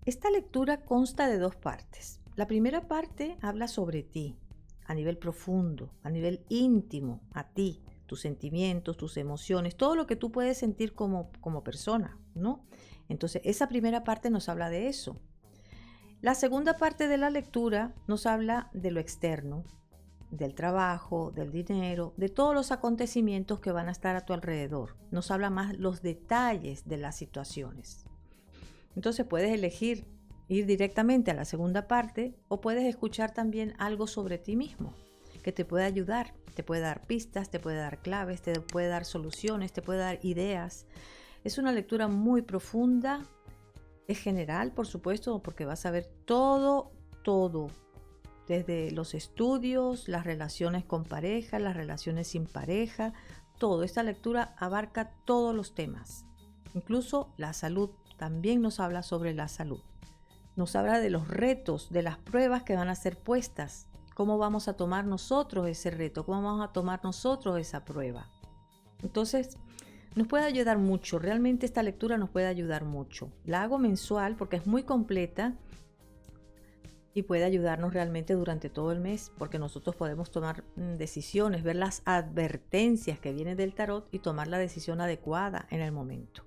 Esta lectura consta de dos partes. La primera parte habla sobre ti, a nivel profundo, a nivel íntimo, a ti, tus sentimientos, tus emociones, todo lo que tú puedes sentir como persona, ¿no? Entonces, esa primera parte nos habla de eso. La segunda parte de la lectura nos habla de lo externo, del trabajo, del dinero, de todos los acontecimientos que van a estar a tu alrededor. Nos habla más los detalles de las situaciones. Entonces puedes elegir ir directamente a la segunda parte o puedes escuchar también algo sobre ti mismo que te puede ayudar, te puede dar pistas, te puede dar claves, te puede dar soluciones, te puede dar ideas. Es una lectura muy profunda, es general, por supuesto, porque vas a ver todo, desde los estudios, las relaciones con pareja, las relaciones sin pareja, todo. Esta lectura abarca todos los temas, incluso la salud. También nos habla sobre la salud. Nos habla de los retos, de las pruebas que van a ser puestas. ¿Cómo vamos a tomar nosotros ese reto? ¿Cómo vamos a tomar nosotros esa prueba? Entonces, nos puede ayudar mucho. Realmente esta lectura nos puede ayudar mucho. La hago mensual porque es muy completa y puede ayudarnos realmente durante todo el mes, porque nosotros podemos tomar decisiones, ver las advertencias que vienen del tarot y tomar la decisión adecuada en el momento.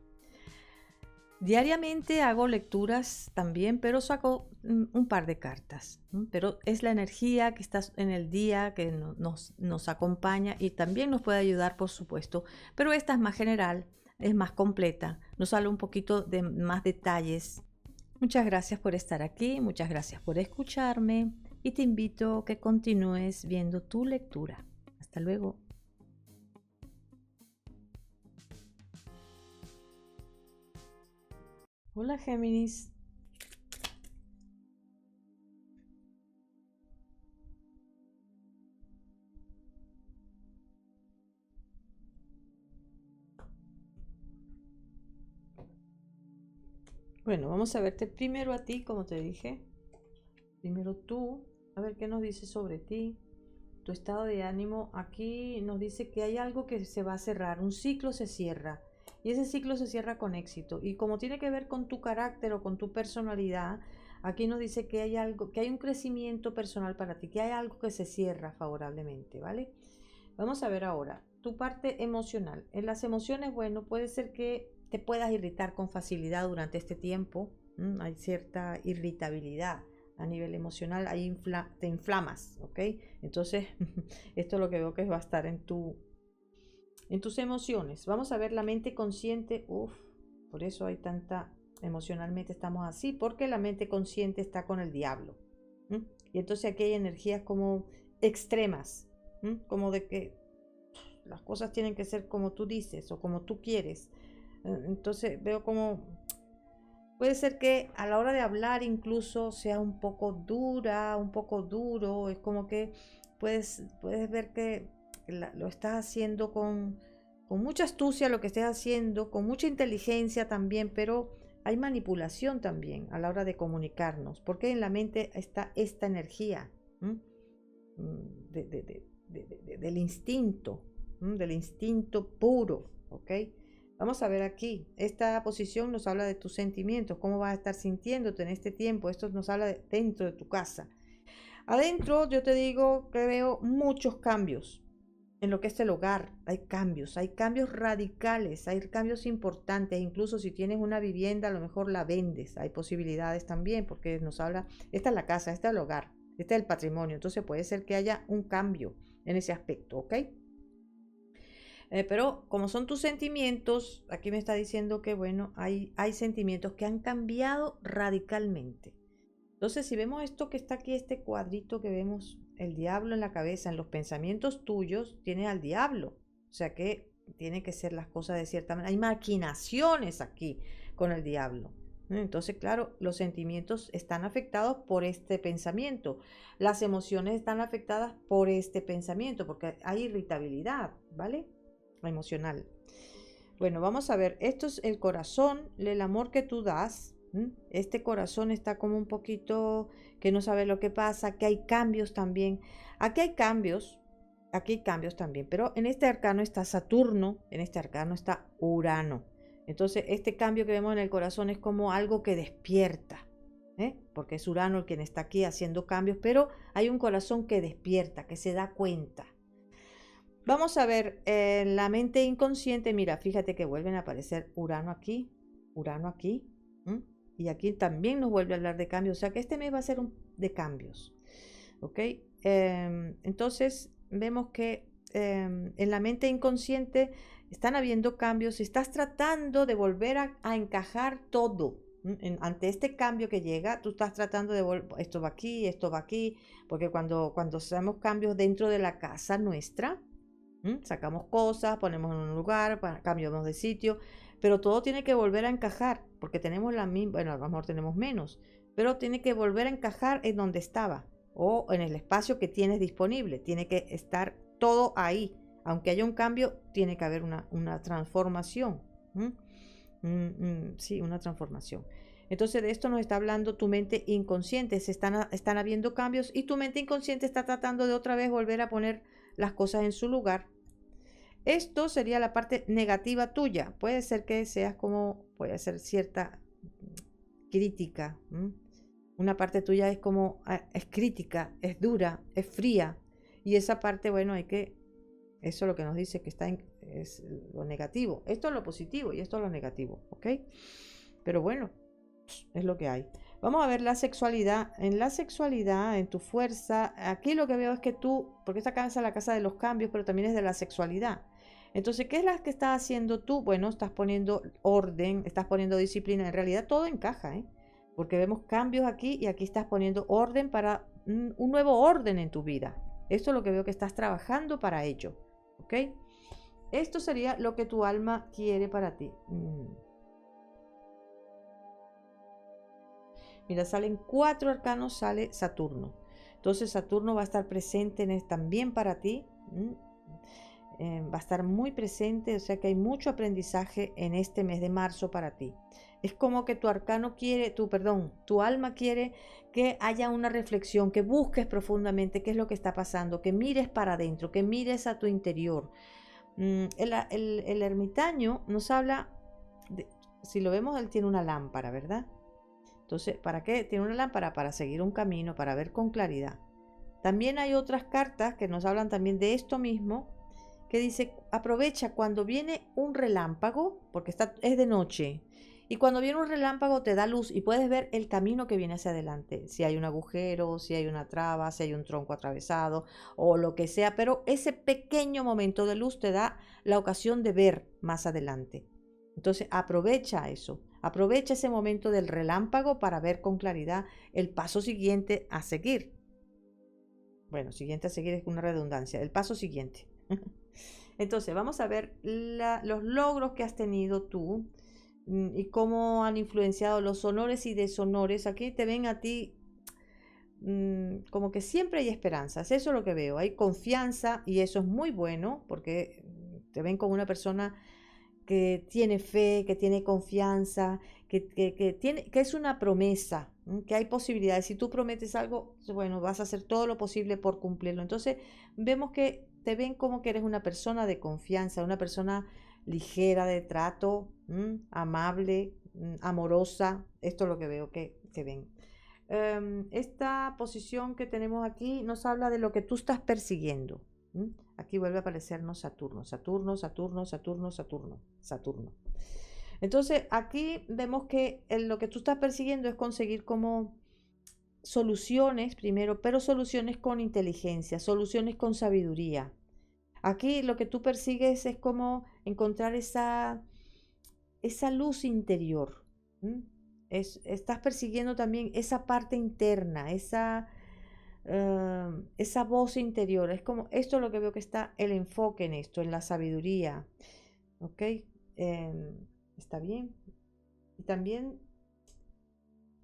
Diariamente hago lecturas también, pero saco un par de cartas. Pero es la energía que está en el día que nos acompaña y también nos puede ayudar, por supuesto. Pero esta es más general, es más completa, nos habla un poquito de más detalles. Muchas gracias por estar aquí, muchas gracias por escucharme y te invito a que continúes viendo tu lectura. Hasta luego. Hola Géminis. Bueno, vamos a verte primero a ti, como te dije. Primero tú, a ver qué nos dice sobre ti, tu estado de ánimo. Aquí nos dice que hay algo que se va a cerrar, un ciclo se cierra. Y ese ciclo se cierra con éxito. Y como tiene que ver con tu carácter o con tu personalidad, aquí nos dice que hay algo, que hay un crecimiento personal para ti, que hay algo que se cierra favorablemente, ¿vale? Vamos a ver ahora tu parte emocional. En las emociones, bueno, puede ser que te puedas irritar con facilidad durante este tiempo. Hay cierta irritabilidad a nivel emocional, ahí te inflamas, ¿ok? Entonces, esto es lo que veo que va a estar en tus emociones. Vamos a ver la mente consciente. Por eso hay tanta, emocionalmente estamos así, porque la mente consciente está con el diablo. Y entonces aquí hay energías como extremas, como de que las cosas tienen que ser como tú dices o como tú quieres. Entonces veo como puede ser que a la hora de hablar incluso sea un poco dura, un poco duro. Es como que puedes ver que lo estás haciendo con mucha astucia, lo que estés haciendo, con mucha inteligencia también, pero hay manipulación también a la hora de comunicarnos, porque en la mente está esta energía de, de, del instinto puro, ¿ok? Vamos a ver aquí, esta posición nos habla de tus sentimientos, cómo vas a estar sintiéndote en este tiempo. Esto nos habla de dentro de tu casa. Adentro yo te digo que veo muchos cambios en lo que es el hogar. Hay cambios radicales, hay cambios importantes. Incluso si tienes una vivienda, a lo mejor la vendes. Hay posibilidades también, porque nos habla, esta es la casa, este es el hogar, este es el patrimonio. Entonces puede ser que haya un cambio en ese aspecto, ¿ok? Pero como son tus sentimientos, aquí me está diciendo que, bueno, hay sentimientos que han cambiado radicalmente. Entonces, si vemos esto que está aquí, este cuadrito que vemos, el diablo en la cabeza, en los pensamientos tuyos, tiene al diablo. O sea que tiene que ser las cosas de cierta manera. Hay maquinaciones aquí con el diablo. Entonces, claro, los sentimientos están afectados por este pensamiento. Las emociones están afectadas por este pensamiento, porque hay irritabilidad, ¿vale? Emocional. Bueno, vamos a ver, esto es el corazón, el amor que tú das. Este corazón está como un poquito que no sabe lo que pasa, que hay cambios también. Aquí hay cambios también, pero en este arcano está Saturno, en este arcano está Urano. Entonces, este cambio que vemos en el corazón es como algo que despierta. porque es Urano el quien está aquí haciendo cambios, pero hay un corazón que despierta, que se da cuenta. Vamos a ver, la mente inconsciente, mira, fíjate que vuelven a aparecer Urano aquí, ¿m? Y aquí también nos vuelve a hablar de cambios, o sea que este mes va a ser de cambios, ¿ok? Entonces vemos que en la mente inconsciente están habiendo cambios, estás tratando de volver a encajar todo. Ante este cambio que llega, tú estás tratando de volver, esto va aquí, porque cuando hacemos cambios dentro de la casa nuestra, sacamos cosas, ponemos en un lugar, cambiamos de sitio, pero todo tiene que volver a encajar, porque tenemos la misma, bueno, a lo mejor tenemos menos, pero tiene que volver a encajar en donde estaba o en el espacio que tienes disponible, tiene que estar todo ahí. Aunque haya un cambio, tiene que haber una transformación. Sí, una transformación. Entonces de esto nos está hablando tu mente inconsciente, están habiendo cambios y tu mente inconsciente está tratando de otra vez volver a poner las cosas en su lugar. Esto sería la parte negativa tuya. Puede ser que seas como, puede ser cierta crítica. Una parte tuya es como, es crítica, es dura, es fría. Y esa parte, bueno, eso es lo que nos dice que es lo negativo. Esto es lo positivo y esto es lo negativo, ¿ok? Pero bueno, es lo que hay. Vamos a ver la sexualidad. En la sexualidad, en tu fuerza, aquí lo que veo es que tú, porque esta casa es la casa de los cambios, pero también es de la sexualidad. Entonces, ¿qué es la que estás haciendo tú? Bueno, estás poniendo orden, estás poniendo disciplina. En realidad todo encaja, ¿eh? Porque vemos cambios aquí y aquí estás poniendo orden para un nuevo orden en tu vida. Esto es lo que veo que estás trabajando para ello, ¿ok? Esto sería lo que tu alma quiere para ti. Mira, salen 4 arcanos, sale Saturno. Entonces Saturno va a estar presente también para ti. Va a estar muy presente, o sea que hay mucho aprendizaje en este mes de marzo para ti. Es como que tu arcano quiere, tu alma quiere que haya una reflexión, que busques profundamente qué es lo que está pasando, que mires para adentro, que mires a tu interior. El ermitaño nos habla, si lo vemos, él tiene una lámpara, ¿verdad? Entonces, ¿para qué? Tiene una lámpara para seguir un camino, para ver con claridad. También hay otras cartas que nos hablan también de esto mismo, que dice, aprovecha cuando viene un relámpago, porque es de noche, y cuando viene un relámpago te da luz y puedes ver el camino que viene hacia adelante, si hay un agujero, si hay una traba, si hay un tronco atravesado o lo que sea, pero ese pequeño momento de luz te da la ocasión de ver más adelante. Entonces aprovecha eso, aprovecha ese momento del relámpago para ver con claridad el paso siguiente a seguir. Bueno, siguiente a seguir es una redundancia, el paso siguiente. Entonces, vamos a ver los logros que has tenido tú y cómo han influenciado los honores y deshonores. Aquí te ven a ti como que siempre hay esperanzas. Eso es lo que veo. Hay confianza y eso es muy bueno porque te ven como una persona que tiene fe, que tiene confianza, que es una promesa, que hay posibilidades. Si tú prometes algo, bueno, vas a hacer todo lo posible por cumplirlo. Entonces, vemos que te ven como que eres una persona de confianza, una persona ligera de trato, amable, amorosa. Esto es lo que veo que ven. Esta posición que tenemos aquí nos habla de lo que tú estás persiguiendo. Aquí vuelve a aparecernos Saturno, Saturno, Saturno, Saturno, Saturno, Saturno. Entonces aquí vemos que lo que tú estás persiguiendo es conseguir como soluciones primero, pero soluciones con inteligencia, soluciones con sabiduría. Aquí lo que tú persigues es como encontrar esa luz interior. Estás persiguiendo también esa parte interna, esa voz interior. Es como, esto es lo que veo que está el enfoque en esto, en la sabiduría. ¿Ok? Está bien. Y también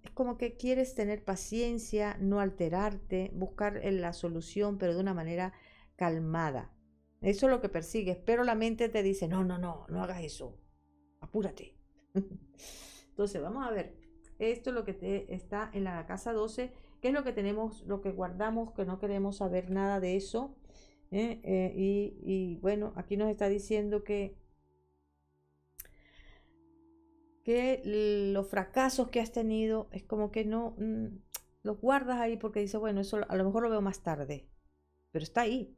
es como que quieres tener paciencia, no alterarte, buscar la solución, pero de una manera calmada. Eso es lo que persigues, pero la mente te dice, no, no, no, no hagas eso, apúrate. Entonces, vamos a ver, esto es lo que está en la casa 12, que es lo que tenemos, lo que guardamos, que no queremos saber nada de eso. Y bueno, aquí nos está diciendo que que los fracasos que has tenido es como que no los guardas ahí porque dices, bueno, eso a lo mejor lo veo más tarde, pero está ahí.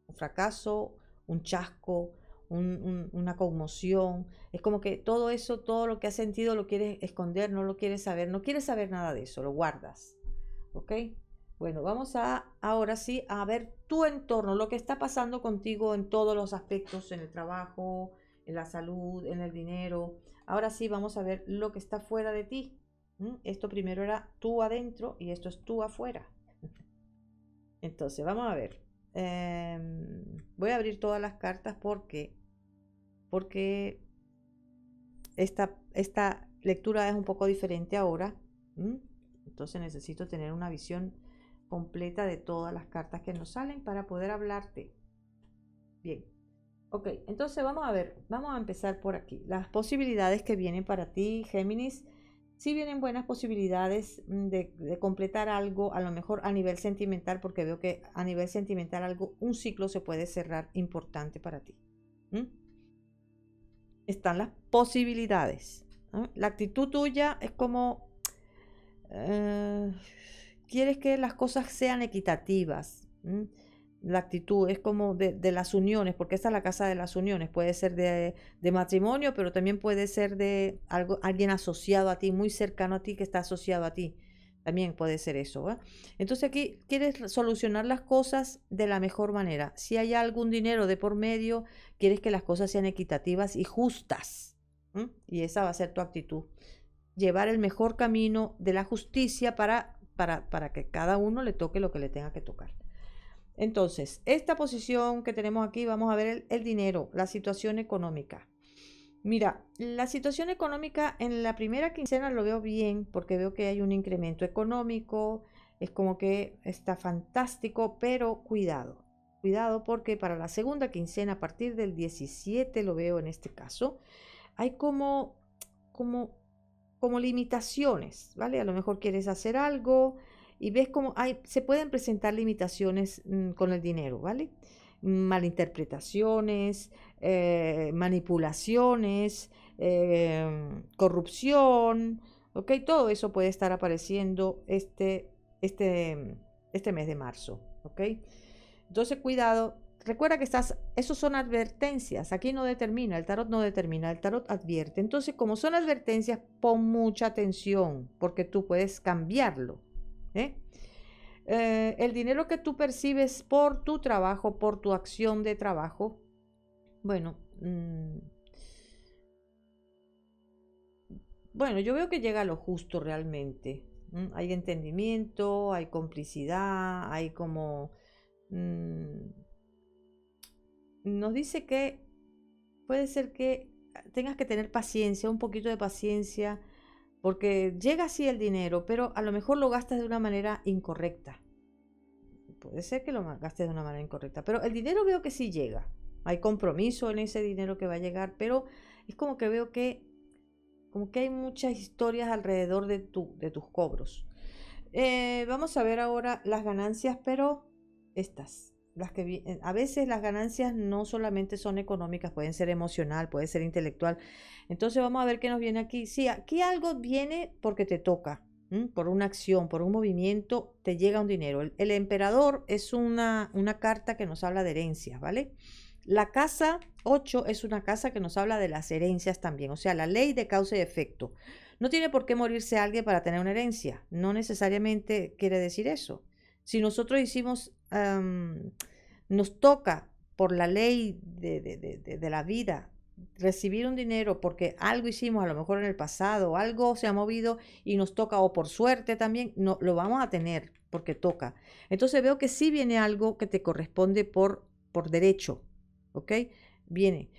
Un fracaso, un chasco, una conmoción. Es como que todo eso, todo lo que has sentido lo quieres esconder, no lo quieres saber, no quieres saber nada de eso, lo guardas. ¿Ok? Bueno, vamos a ahora sí a ver tu entorno, lo que está pasando contigo en todos los aspectos, en el trabajo, en la salud, en el dinero. Ahora sí vamos a ver lo que está fuera de ti. Esto primero era tú adentro y esto es tú afuera. Entonces, vamos a ver. Voy a abrir todas las cartas porque esta lectura es un poco diferente ahora. Entonces necesito tener una visión completa de todas las cartas que nos salen para poder hablarte. Bien. Ok, entonces vamos a ver, vamos a empezar por aquí. Las posibilidades que vienen para ti, Géminis. Sí vienen buenas posibilidades de completar algo, a lo mejor a nivel sentimental, porque veo que a nivel sentimental un ciclo se puede cerrar importante para ti. Están las posibilidades, ¿no? La actitud tuya es como quieres que las cosas sean equitativas. La actitud es como de las uniones, porque esta es la casa de las uniones. Puede ser de matrimonio, pero también puede ser de alguien asociado a ti, muy cercano a ti, que está asociado a ti. También puede ser eso, ¿eh? Entonces aquí quieres solucionar las cosas de la mejor manera. Si hay algún dinero de por medio, quieres que las cosas sean equitativas y justas. Y esa va a ser tu actitud. Llevar el mejor camino de la justicia para que cada uno le toque lo que le tenga que tocar. Entonces, esta posición que tenemos aquí, vamos a ver el dinero, la situación económica. Mira, la situación económica en la primera quincena lo veo bien porque veo que hay un incremento económico, es como que está fantástico, pero cuidado, cuidado porque para la segunda quincena, a partir del 17 lo veo en este caso, hay como limitaciones, ¿vale? A lo mejor quieres hacer algo y ves cómo se pueden presentar limitaciones con el dinero, ¿vale? Malinterpretaciones, manipulaciones, corrupción, ¿ok? Todo eso puede estar apareciendo este mes de marzo, ¿ok? Entonces, cuidado. Recuerda que esos son advertencias, aquí no determina, el tarot no determina, el tarot advierte. Entonces, como son advertencias, pon mucha atención, porque tú puedes cambiarlo. El dinero que tú percibes por tu trabajo, por tu acción de trabajo, bueno, yo veo que llega a lo justo realmente. Hay entendimiento, hay complicidad, hay como... nos dice que puede ser que tengas que tener paciencia, un poquito de paciencia, porque llega así el dinero, pero a lo mejor lo gastas de una manera incorrecta. Puede ser que lo gastes de una manera incorrecta, pero el dinero veo que sí llega. Hay compromiso en ese dinero que va a llegar, pero es como que veo que hay muchas historias alrededor de tus cobros. Vamos a ver ahora las ganancias, pero estas. A veces las ganancias no solamente son económicas, pueden ser emocional, puede ser intelectual. Entonces vamos a ver qué nos viene aquí. Sí, aquí algo viene porque te toca, por una acción, por un movimiento, te llega un dinero. El emperador es una carta que nos habla de herencias, ¿vale? La casa 8 es una casa que nos habla de las herencias también, o sea, la ley de causa y efecto. No tiene por qué morirse alguien para tener una herencia, no necesariamente quiere decir eso. Si nosotros nos toca por la ley de la vida recibir un dinero porque algo hicimos a lo mejor en el pasado, algo se ha movido y nos toca, o por suerte también, no, lo vamos a tener porque toca. Entonces veo que sí viene algo que te corresponde por derecho, ¿ok? Viene.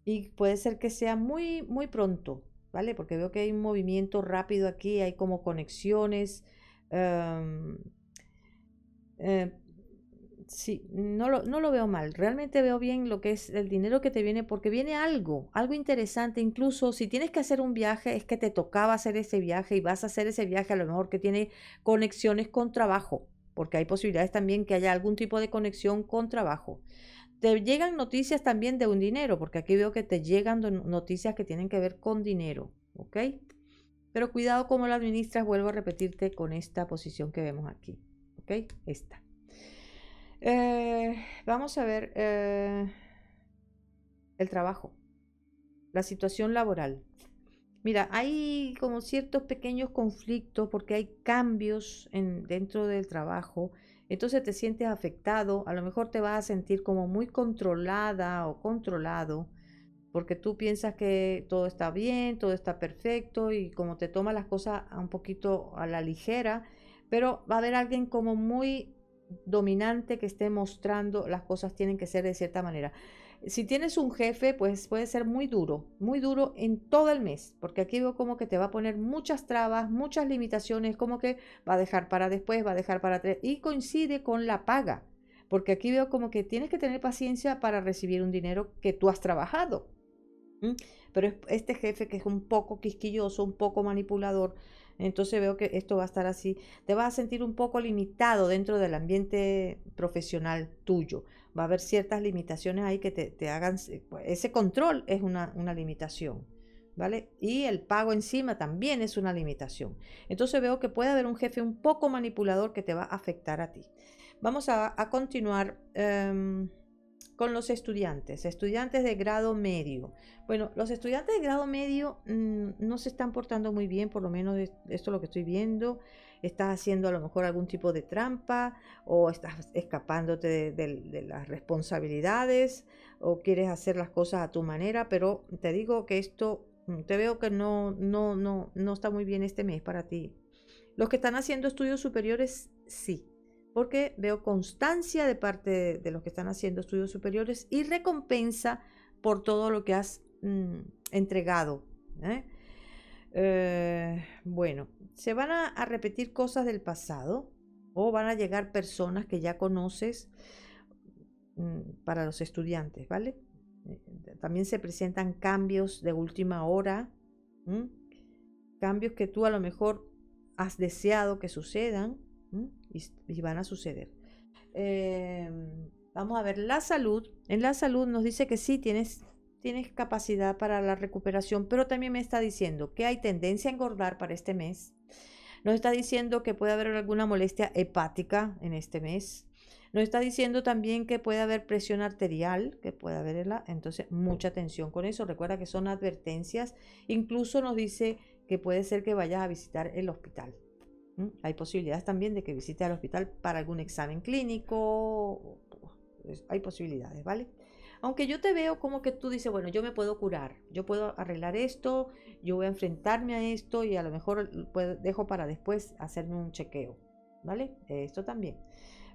Y puede ser que sea muy, muy pronto, ¿vale? Porque veo que hay un movimiento rápido aquí, hay como conexiones. Sí, no lo veo mal. Realmente veo bien lo que es el dinero que te viene, porque viene algo interesante. Incluso si tienes que hacer un viaje, es que te tocaba hacer ese viaje y vas a hacer ese viaje a lo mejor que tiene conexiones con trabajo, porque hay posibilidades también que haya algún tipo de conexión con trabajo. te llegan noticias también de un dinero, porque aquí veo que te llegan noticias que tienen que ver con dinero, ¿ok? Pero cuidado cómo lo administras, vuelvo a repetirte con esta posición que vemos aquí, ¿ok? Esta. Vamos a ver el trabajo, la situación laboral. Mira, hay como ciertos pequeños conflictos porque hay cambios dentro del trabajo, entonces te sientes afectado, a lo mejor te vas a sentir como muy controlada o controlado porque tú piensas que todo está bien, todo está perfecto y como te toma las cosas un poquito a la ligera, pero va a haber alguien como muy dominante que esté mostrando las cosas tienen que ser de cierta manera. Si tienes un jefe, pues puede ser muy duro en todo el mes, porque aquí veo como que te va a poner muchas trabas, muchas limitaciones, como que va a dejar para después, va a dejar para atrás, y coincide con la paga, porque aquí veo como que tienes que tener paciencia para recibir un dinero que tú has trabajado. ¿Mm? Pero este jefe que es un poco quisquilloso, un poco manipulador, entonces veo que esto va a estar así. Te vas a sentir un poco limitado dentro del ambiente profesional tuyo. Va a haber ciertas limitaciones ahí que te hagan, ese control es una limitación, ¿vale? Y el pago encima también es una limitación. Entonces veo que puede haber un jefe un poco manipulador que te va a afectar a ti. Vamos a continuar con los estudiantes de grado medio. Bueno, los estudiantes de grado medio no se están portando muy bien, por lo menos esto es lo que estoy viendo. Estás haciendo a lo mejor algún tipo de trampa o estás escapándote de las responsabilidades o quieres hacer las cosas a tu manera, pero te digo que esto, te veo que no está muy bien este mes para ti. Los que están haciendo estudios superiores, sí, porque veo constancia de parte de los que están haciendo estudios superiores y recompensa por todo lo que has entregado. ¿Eh? Bueno, se van a repetir cosas del pasado o van a llegar personas que ya conoces para los estudiantes, ¿vale? También se presentan cambios de última hora, cambios que tú a lo mejor has deseado que sucedan y van a suceder. Vamos a ver la salud. En la salud nos dice que sí, tienes capacidad para la recuperación, pero también me está diciendo que hay tendencia a engordar para este mes. Nos está diciendo que puede haber alguna molestia hepática en este mes. Nos está diciendo también que puede haber presión arterial, que puede haberla, entonces mucha atención con eso. Recuerda que son advertencias. Incluso nos dice que puede ser que vayas a visitar el hospital. Hay posibilidades también de que visites al hospital para algún examen clínico. Hay posibilidades, ¿vale? Aunque yo te veo como que tú dices, bueno, yo me puedo curar, yo puedo arreglar esto, yo voy a enfrentarme a esto y a lo mejor dejo para después hacerme un chequeo, ¿vale? Esto también.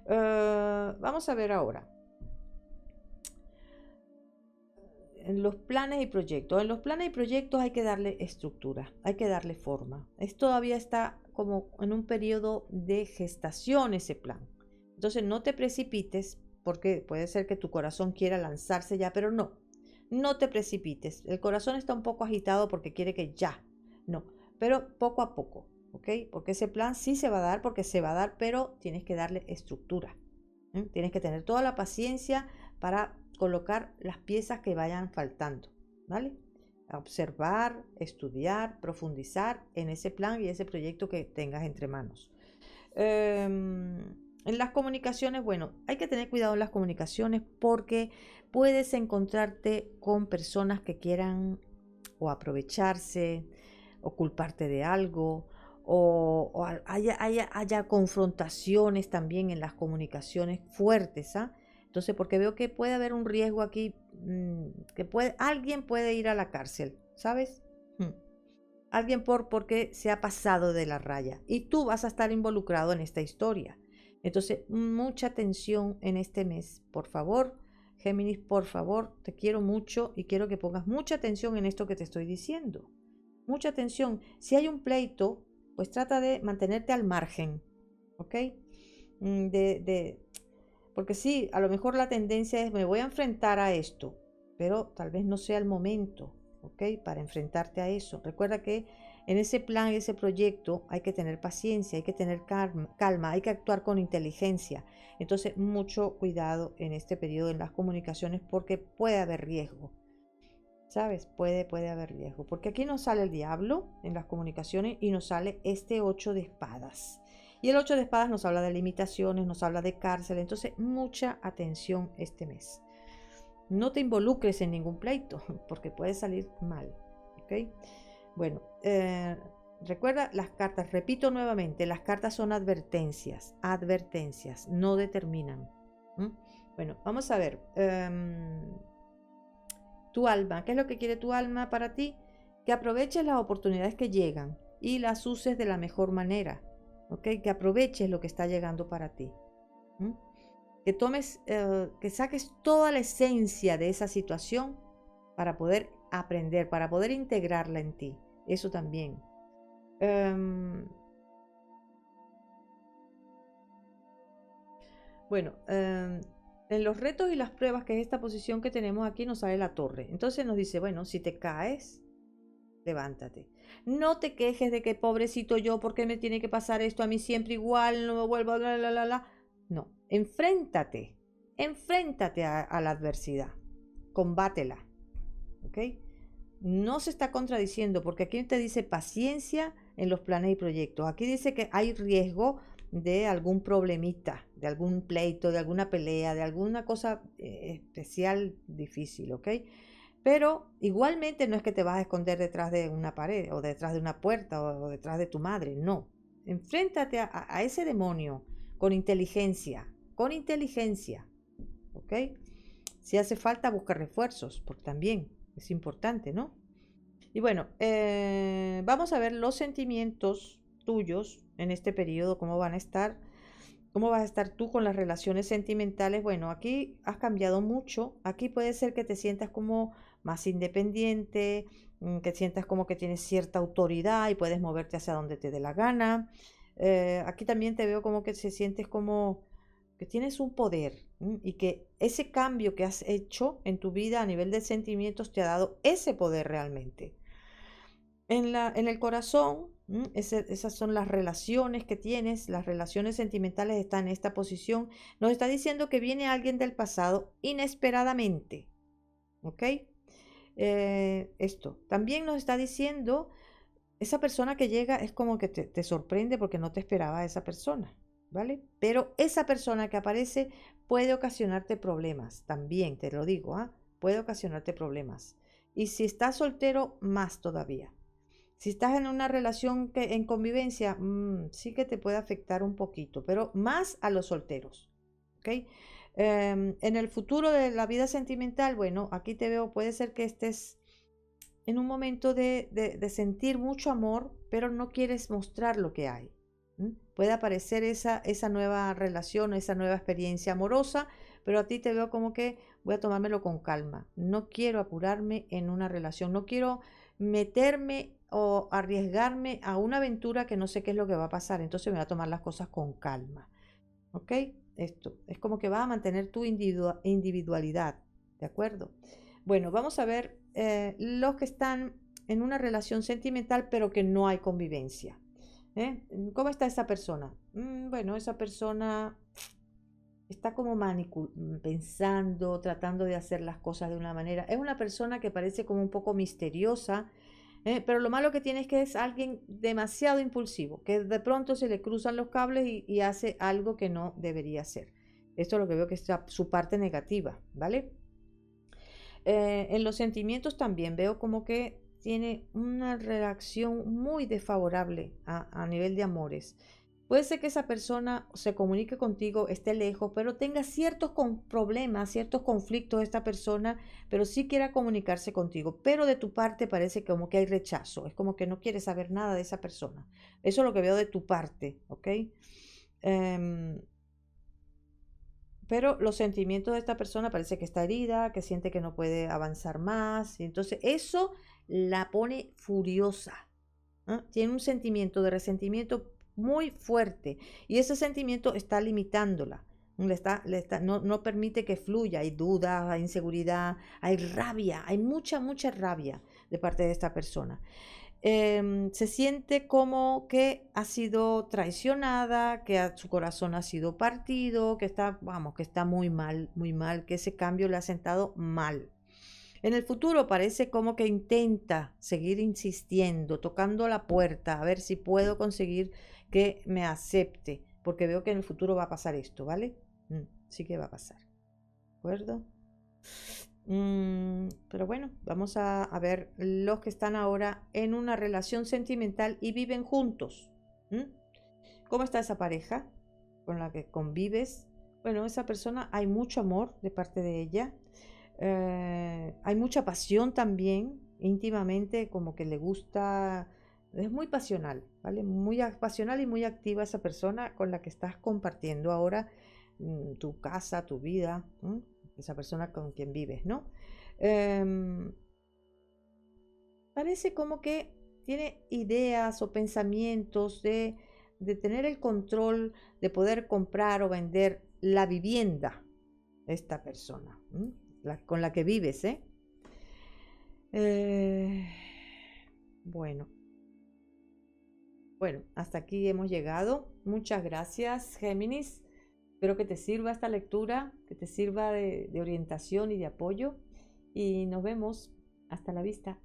Vamos a ver ahora. En los planes y proyectos. En los planes y proyectos hay que darle estructura, hay que darle forma. Todavía está como en un periodo de gestación ese plan. Entonces no te precipites porque puede ser que tu corazón quiera lanzarse ya, pero no te precipites. El corazón está un poco agitado porque quiere que ya, no, pero poco a poco, ¿ok? Porque ese plan sí se va a dar, porque se va a dar, pero tienes que darle estructura. Tienes que tener toda la paciencia para colocar las piezas que vayan faltando, ¿vale? Observar, estudiar, profundizar en ese plan y ese proyecto que tengas entre manos. En las comunicaciones, bueno, hay que tener cuidado en las comunicaciones porque puedes encontrarte con personas que quieran o aprovecharse o culparte de algo o haya confrontaciones también en las comunicaciones fuertes, ¿ah? Entonces, porque veo que puede haber un riesgo aquí, que alguien puede ir a la cárcel, ¿sabes? Alguien porque se ha pasado de la raya y tú vas a estar involucrado en esta historia. Entonces, mucha atención en este mes, por favor. Géminis, por favor, te quiero mucho y quiero que pongas mucha atención en esto que te estoy diciendo. Mucha atención. Si hay un pleito, pues trata de mantenerte al margen, ¿ok? Porque sí, a lo mejor la tendencia es me voy a enfrentar a esto, pero tal vez no sea el momento, ¿ok? Para enfrentarte a eso. Recuerda que en ese plan, ese proyecto, hay que tener paciencia, hay que tener calma, hay que actuar con inteligencia. Entonces, mucho cuidado en este periodo en las comunicaciones porque puede haber riesgo. ¿Sabes? Puede haber riesgo. Porque aquí nos sale el diablo en las comunicaciones y nos sale este 8 de espadas. Y el 8 de espadas nos habla de limitaciones, nos habla de cárcel. Entonces, mucha atención este mes. No te involucres en ningún pleito porque puede salir mal. ¿Ok? Bueno, recuerda las cartas. Repito nuevamente, las cartas son advertencias. Advertencias, no determinan. Bueno, vamos a ver. Tu alma, ¿qué es lo que quiere tu alma para ti? Que aproveches las oportunidades que llegan y las uses de la mejor manera, ¿ok? Que aproveches lo que está llegando para ti. Que tomes, que saques toda la esencia de esa situación para poder aprender, para poder integrarla en ti. Eso también. Bueno, en los retos y las pruebas, que es esta posición que tenemos aquí, nos sale la torre. Entonces nos dice, bueno, si te caes, levántate. No te quejes de que pobrecito yo, ¿por qué me tiene que pasar esto a mí siempre igual? No me vuelvo, la. No, enfréntate a la adversidad, combátela, ¿ok? No se está contradiciendo porque aquí te dice paciencia en los planes y proyectos. Aquí dice que hay riesgo de algún problemita, de algún pleito, de alguna pelea, de alguna cosa especial difícil, ¿ok? Pero igualmente no es que te vas a esconder detrás de una pared o detrás de una puerta o detrás de tu madre, no. Enfréntate a ese demonio con inteligencia, ¿ok? Si hace falta, busca refuerzos, porque también es importante, ¿no? Y bueno, vamos a ver los sentimientos tuyos en este periodo, cómo van a estar, cómo vas a estar tú con las relaciones sentimentales. Bueno, aquí has cambiado mucho. Aquí puede ser que te sientas como más independiente, que sientas como que tienes cierta autoridad y puedes moverte hacia donde te dé la gana. Aquí también te veo como que se sientes como que tienes un poder y que ese cambio que has hecho en tu vida a nivel de sentimientos te ha dado ese poder realmente. En el corazón, esas son las relaciones que tienes, las relaciones sentimentales están en esta posición. Nos está diciendo que viene alguien del pasado inesperadamente, ¿ok? Esto también nos está diciendo, esa persona que llega es como que te sorprende porque no te esperaba a esa persona, ¿vale? Pero esa persona que aparece puede ocasionarte problemas, también te lo digo, puede ocasionarte problemas. Y si estás soltero, más todavía. Si estás en una relación en convivencia, sí que te puede afectar un poquito, pero más a los solteros, ¿ok? En el futuro de la vida sentimental, bueno, aquí te veo, puede ser que estés en un momento de sentir mucho amor, pero no quieres mostrar lo que hay. Puede aparecer esa nueva relación, esa nueva experiencia amorosa, pero a ti te veo como que voy a tomármelo con calma. No quiero apurarme en una relación, no quiero meterme o arriesgarme a una aventura que no sé qué es lo que va a pasar, entonces me voy a tomar las cosas con calma, ¿ok? Esto es como que vas a mantener tu individualidad, ¿de acuerdo? Bueno, vamos a ver los que están en una relación sentimental pero que no hay convivencia. ¿Cómo está esa persona? Bueno, esa persona está como pensando, tratando de hacer las cosas de una manera. Es una persona que parece como un poco misteriosa, pero lo malo que tiene es que es alguien demasiado impulsivo, que de pronto se le cruzan los cables y hace algo que no debería hacer. Esto es lo que veo que es su parte negativa, ¿vale? En los sentimientos también veo como que tiene una reacción muy desfavorable a nivel de amores. Puede ser que esa persona se comunique contigo, esté lejos, pero tenga ciertos problemas, ciertos conflictos esta persona, pero sí quiera comunicarse contigo. Pero de tu parte parece como que hay rechazo, es como que no quieres saber nada de esa persona. Eso es lo que veo de tu parte, ¿ok? Pero los sentimientos de esta persona parece que está herida, que siente que no puede avanzar más. Y entonces eso la pone furiosa. Tiene un sentimiento de resentimiento muy fuerte y ese sentimiento está limitándola. No permite que fluya. Hay dudas, hay inseguridad, hay rabia, hay mucha rabia de parte de esta persona. Se siente como que ha sido traicionada, que su corazón ha sido partido, que está, vamos, que está muy mal, que ese cambio le ha sentado mal. En el futuro parece como que intenta seguir insistiendo, tocando la puerta, a ver si puedo conseguir que me acepte, porque veo que en el futuro va a pasar esto, ¿vale? Sí que va a pasar, ¿de acuerdo? Pero bueno, vamos a ver los que están ahora en una relación sentimental y viven juntos. ¿Cómo está esa pareja con la que convives? Bueno, esa persona hay mucho amor de parte de ella. Hay mucha pasión también, íntimamente, como que le gusta, es muy pasional, ¿vale? Muy pasional y muy activa esa persona con la que estás compartiendo ahora tu casa, tu vida, esa persona con quien vives, ¿no? Em, Parece como que tiene ideas o pensamientos de tener el control de poder comprar o vender la vivienda de esta persona, con la que vives, ¿eh? Eh, bueno, bueno, hasta aquí hemos llegado. Muchas gracias, Géminis. Espero que te sirva esta lectura, que te sirva de orientación y de apoyo. Y nos vemos. Hasta la vista.